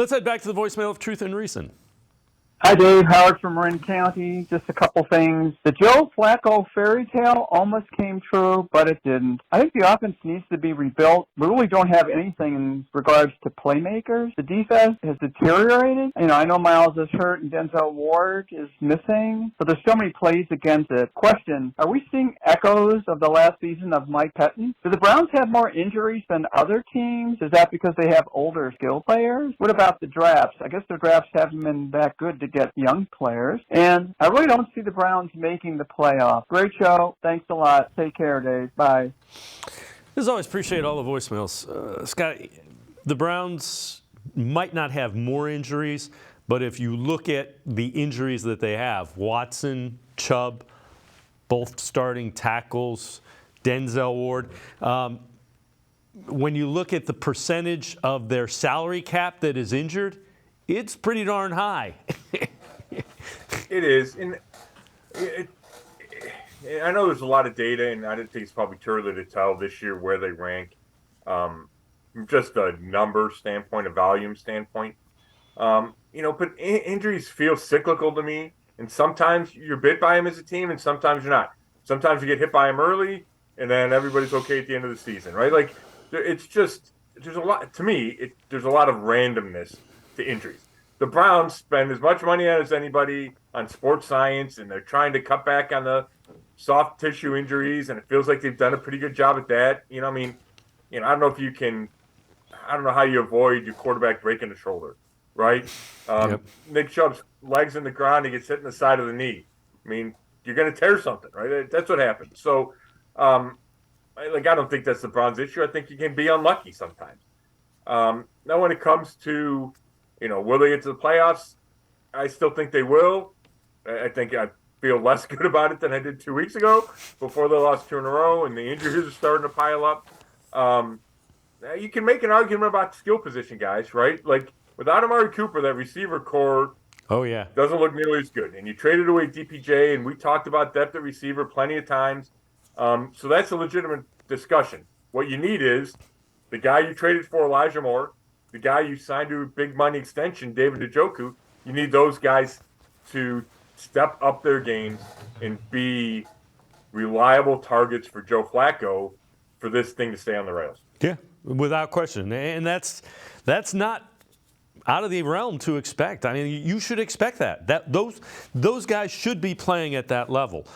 Let's head back to the voicemail of Truth and Reason. Hi, Dave. Howard from Marin County. Just a couple things. The Joe Flacco fairy tale almost came true, but it didn't. I think the offense needs to be rebuilt. We really don't have anything in regards to playmakers. The defense has deteriorated. I know Miles is hurt and Denzel Ward is missing, but there's so many plays against it. Question, are we seeing echoes of the last season of Mike Pettin? Do the Browns have more injuries than other teams? Is that because they have older skill players? What about the drafts? I guess the drafts haven't been that good to get young players. And I really don't see the Browns making the playoff. Great show. Thanks a lot. Take care, Dave. Bye. As always, appreciate all the voicemails. Scott, the Browns might not have more injuries, but if you look at the injuries that they have, Watson, Chubb, both starting tackles, Denzel Ward, when you look at the percentage of their salary cap that is injured, it's pretty darn high. It is. And I know there's a lot of data, and I think it's probably too early to tell this year where they rank. Just a number standpoint, a volume standpoint. But injuries feel cyclical to me. And sometimes you're bit by them as a team, and sometimes you're not. Sometimes you get hit by them early, and then everybody's okay at the end of the season, right? Like, it's just, there's a lot, to me, there's a lot of randomness to injuries. The Browns spend as much money as anybody on sports science, and they're trying to cut back on the soft tissue injuries, and it feels like they've done a pretty good job at that. I don't know if you can, I don't know how you avoid your quarterback breaking the shoulder, right? Yep. Nick Chubb's legs in the ground, he gets hit in the side of the knee. You're going to tear something, right? That's what happens. So, I don't think that's the Browns' issue. I think you can be unlucky sometimes. Now, when it comes to, will they get to the playoffs? I still think they will. I think I feel less good about it than I did 2 weeks ago before they lost 2 in a row and the injuries are starting to pile up. You can make an argument about skill position guys, right? Like, without Amari Cooper, that receiver core doesn't look nearly as good. And you traded away DPJ, and we talked about depth at receiver plenty of times. So that's a legitimate discussion. What you need is the guy you traded for, Elijah Moore, the guy you signed to a big money extension, David Njoku. You need those guys to step up their games and be reliable targets for Joe Flacco for this thing to stay on the rails. Yeah, without question. And that's not out of the realm to expect. You should expect that those guys should be playing at that level.